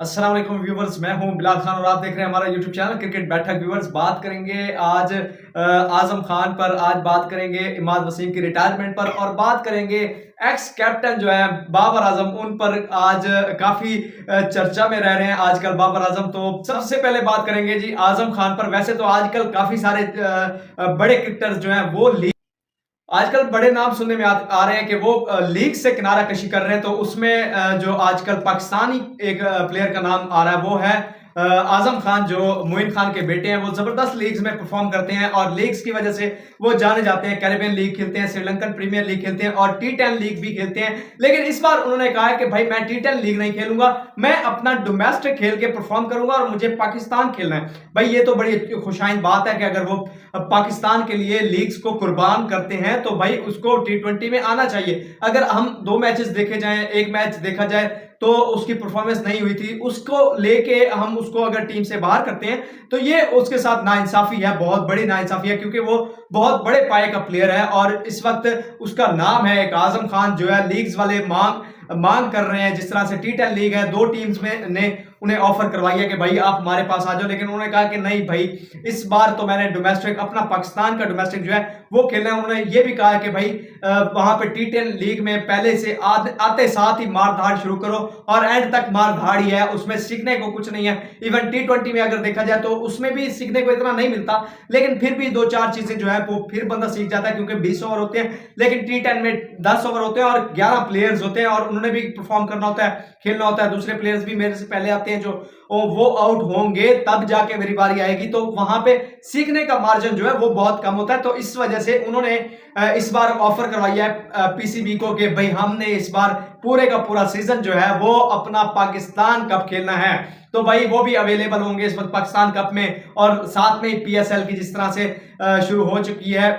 अस्सलाम वालेकुम व्यूवर्स, मैं हूं बिलाल खान और आप देख रहे हैं हमारा यूट्यूब चैनल क्रिकेट बैठक। व्यूवर्स, बात करेंगे आज आजम खान पर, आज बात करेंगे इमाद वसीम की रिटायरमेंट पर और बात करेंगे एक्स कैप्टन जो है बाबर आजम, उन पर आज काफी चर्चा में रह रहे हैं आजकल बाबर आजम। तो सबसे पहले बात करेंगे जी आजम खान पर। वैसे तो आजकल काफी सारे बड़े क्रिकेटर्स जो हैं वो आजकल बड़े नाम सुनने में आ रहे हैं कि वो लीग से किनारा कशी कर रहे हैं। तो उसमें जो आजकल पाकिस्तानी एक प्लेयर का नाम आ रहा है वो है आजम खान, जो मोइन खान के बेटे हैं। वो जबरदस्त लीग्स में परफॉर्म करते हैं और लीग्स की वजह से वो जाने जाते हैं। कैरेबियन लीग खेलते हैं, श्रीलंकन प्रीमियर लीग खेलते हैं और T10 लीग भी खेलते हैं। लेकिन इस बार उन्होंने कहा है कि भाई मैं T10 लीग नहीं खेलूंगा, मैं अपना डोमेस्टिक खेल के परफॉर्म करूंगा और मुझे पाकिस्तान खेलना है। भाई ये तो बड़ी खुशाइन बात है कि अगर वो पाकिस्तान के लिए लीग्स को कुर्बान करते हैं तो भाई उसको T20 में आना चाहिए। अगर हम दो मैचेस देखे जाएं, एक मैच देखा जाए तो उसकी परफॉर्मेंस नहीं हुई थी, उसको लेके हम उसको अगर टीम से बाहर करते हैं तो ये उसके साथ नाइंसाफी है, बहुत बड़ी नाइंसाफी है, क्योंकि वो बहुत बड़े पाए का प्लेयर है और इस वक्त उसका नाम है एक आजम खान, जो है लीग्स वाले मांग कर रहे हैं। जिस तरह से T10 लीग है, दो टीम्स में ने उन्हें ऑफर करवाई है कि भाई आप हमारे पास आ जाओ, लेकिन उन्होंने कहा कि नहीं भाई, इस बार तो मैंने डोमेस्टिक, अपना पाकिस्तान का डोमेस्टिक जो है वो खेलना है। उन्होंने ये भी कहा है कि भाई वहां पे T10 लीग में पहले से आते साथ ही मार धाड़ शुरू करो और एंड तक मार धाड़ ही है, उसमें सीखने को कुछ नहीं है। इवन T20 में अगर देखा जाए तो उसमें भी सीखने को इतना नहीं मिलता, लेकिन फिर भी दो चार चीजें जो है वो फिर बंदा सीख जाता है, क्योंकि 20 ओवर होते हैं, लेकिन T10 में 10 ओवर होते हैं और 11 प्लेयर्स होते हैं और उन्होंने भी परफॉर्म करना होता है, खेलना होता है। दूसरे प्लेयर्स भी मेरे से पहले आते हैं, जो वो आउट होंगे तब जाके मेरी बारी आएगी, तो वहां पे सीखने का मार्जिन जो है वो बहुत कम होता है। तो इस वजह से उन्होंने इस बार ऑफर करवाई है पीसीबी को कि भाई हमने इस बार पूरे का पूरा सीजन जो है वो अपना पाकिस्तान कप खेलना है। तो भाई वो भी अवेलेबल होंगे इस वक्त पाकिस्तान कप में, और साथ में पीएसएल की जिस तरह से शुरू हो चुकी है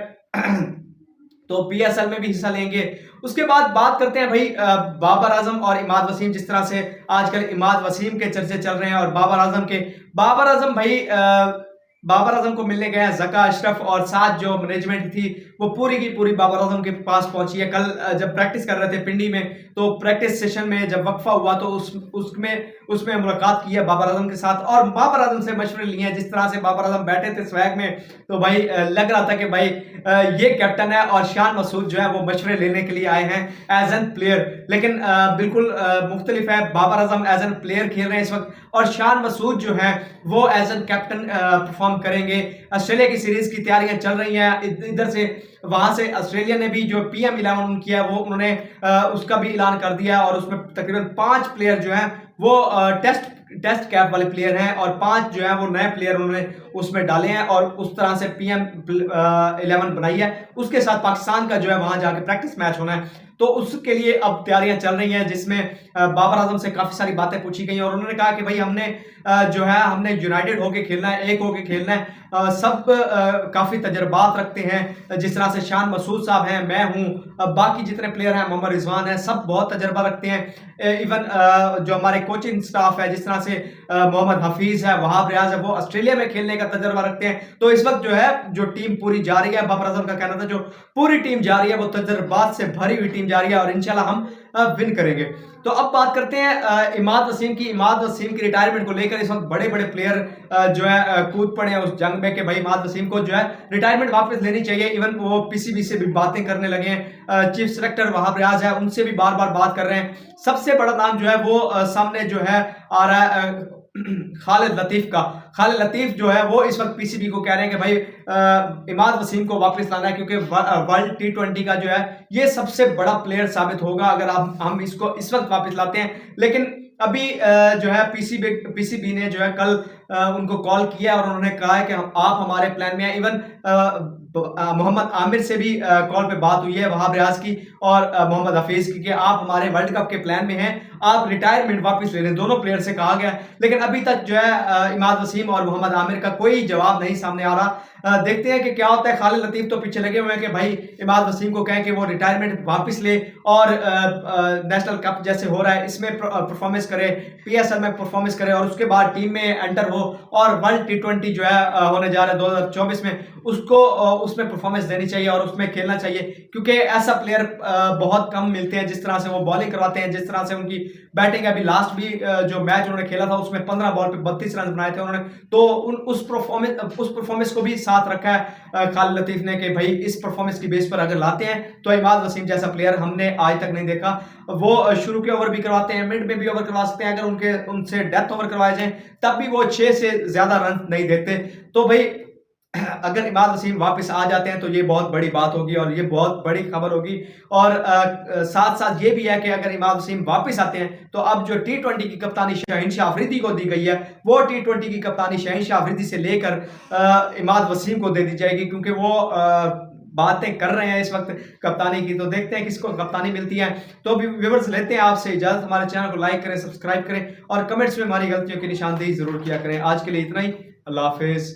तो पीएसएल में भी हिस्सा लेंगे। उसके बाद बात करते हैं भाई बाबर आजम और इमाद वसीम। जिस तरह से आजकल इमाद वसीम के चर्चे चल रहे हैं और बाबर आजम भाई बाबर आजम को मिलने गए हैं जका अशरफ, और साथ जो मैनेजमेंट थी वो पूरी की पूरी बाबर आजम के पास पहुंची है। कल जब प्रैक्टिस कर रहे थे पिंडी में, तो प्रैक्टिस सेशन में जब वक्फा हुआ तो उसमें मुलाकात की है बाबर आजम के साथ और बाबर आजम से मशवरे लिए हैं। जिस तरह से बाबर आजम बैठे थे स्वैग में, तो भाई लग रहा था कि भाई ये कैप्टन है और शान मसूद जो है वो मशवरे लेने के लिए आए हैं एज एन प्लेयर। लेकिन बिल्कुल मुख्तलिफ है, Babar Azam as an player खेल रहे हैं इस वक्त और शान मसूद जो है वो एज एन कैप्टन परफॉर्म करेंगे। ऑस्ट्रेलिया की सीरीज की तैयारियां चल रही हैं, इधर से वहां से ऑस्ट्रेलिया ने भी जो PM11 किया वो उन्होंने उसका भी ऐलान कर दिया, और उसमें तकरीबन 5 प्लेयर जो हैं वो टेस्ट कैप वाले प्लेयर हैं और 5 जो है वो नए प्लेयर उन्होंने उसमें डाले हैं और उस तरह से PM11 बनाई है। उसके साथ पाकिस्तान का जो है वहां जाके प्रैक्टिस मैच होना है, तो उसके लिए अब तैयारियां चल रही हैं, जिसमें बाबर आजम से काफी सारी बातें पूछी गई और उन्होंने कहा कि भाई हमने यूनाइटेड होके खेलना है, एक होके खेलना है। सब काफी तजर्बात रखते हैं, जिस तरह से शान मसूद साहब हैं, मैं हूं, बाकी जितने प्लेयर हैं, मोहम्मद रिजवान है, सब बहुत तजर्बा रखते हैं। इवन जो हमारे कोचिंग स्टाफ है, जिस तरह से मोहम्मद हफीज है, वहाब रियाज है, वो ऑस्ट्रेलिया में खेलने का तजर्बा रखते हैं। तो इस वक्त जो है जो टीम पूरी जा रही है, बाबर आजम का कहना था जो पूरी टीम जा रही है वो तजर्बात से भरी हुई टीम जा रही है और इंशाल्लाह हम विन करेंगे। तो अब बात करते हैं इमाद वसीम की रिटायरमेंट को लेकर। इस वक्त बड़े बड़े प्लेयर जो है कूद पड़े हैं उस जंग में कि भाई इमाद वसीम को जो है रिटायरमेंट वापस लेनी चाहिए। इवन वो पीसीबी से भी बातें करने लगे हैं, चीफ सेलेक्टर वहाब रियाज है, उनसे भी बार बार बात कर रहे हैं। सबसे बड़ा नाम जो है वो सामने जो है आ रहा है खालिद लतीफ जो है वो इस वक्त पीसीबी को कह रहे हैं कि भाई इमाद वसीम को वापस लाना है, क्योंकि वर्ल्ड T20 का जो है ये सबसे बड़ा प्लेयर साबित होगा अगर हम इसको इस वक्त वापस लाते हैं। लेकिन अभी जो है पीसीबी ने जो है कल उनको कॉल किया और उन्होंने कहा है कि आप हमारे प्लान में हैं। इवन मोहम्मद आमिर से भी कॉल पे बात हुई है, वहाब रियाज की और मोहम्मद हफीज की, कि आप हमारे वर्ल्ड कप के प्लान में हैं, आप रिटायरमेंट वापस ले लें। दोनों प्लेयर से कहा गया, लेकिन अभी तक जो है इमाद वसीम और मोहम्मद आमिर का कोई जवाब नहीं सामने आ रहा। देखते हैं कि क्या होता है। खालिद लतीफ तो पीछे लगे हुए हैं कि भाई इमाद वसीम को कहें कि वो रिटायरमेंट वापस ले और नेशनल कप जैसे हो रहा है इसमें परफॉर्मेंस करे, पीएसएल में परफॉर्मेंस करे और उसके बाद टीम में एंटर हो और वर्ल्ड T20 जो है होने जा रहा है 2024 में, उसको उसमें परफॉर्मेंस देनी चाहिए और उसमें खेलना चाहिए, क्योंकि ऐसा प्लेयर बहुत कम मिलते हैं जिस तरह से वो बॉलिंग करवाते हैं, जिस तरह से उनकी बैटिंग। अभी लास्ट भी जो मैच उन्होंने खेला था उसमें 15 बॉल पे 32 रन बनाए थे उन्होंने, तो उस परफॉर्मेंस को भी साथ रखा है खालिद लतीफ ने कि भाई इस परफॉर्मेंस की बेस पर अगर लाते हैं तो इमाद वसीम जैसा प्लेयर हमने आज तक नहीं देखा। वो शुरू के ओवर भी करवाते हैं, मिड में भी ओवर करवा सकते हैं, अगर उनसे डेथ ओवर करवाए जाए तब भी वो 6 से ज्यादा रन नहीं देते। तो भाई अगर इमाद वसीम वापस आ जाते हैं तो ये बहुत बड़ी बात होगी और ये बहुत बड़ी खबर होगी। और साथ साथ ये भी है कि अगर इमाद वसीम वापस आते हैं तो अब जो T20 की कप्तानी शाहीन शाह अफरीदी को दी गई है, वो T20 की कप्तानी शाहीन शाह अफरीदी से लेकर इमाद वसीम को दे दी जाएगी, क्योंकि वो बातें कर रहे हैं इस वक्त कप्तानी की। तो देखते हैं किसको कप्तानी मिलती है। तो व्यूअर्स लेते हैं आपसे इजाजत, हमारे चैनल को लाइक करें, सब्सक्राइब करें और कमेंट्स में हमारी गलतियों की निशानदेही जरूर किया करें। आज के लिए इतना ही, अल्लाह हाफिज।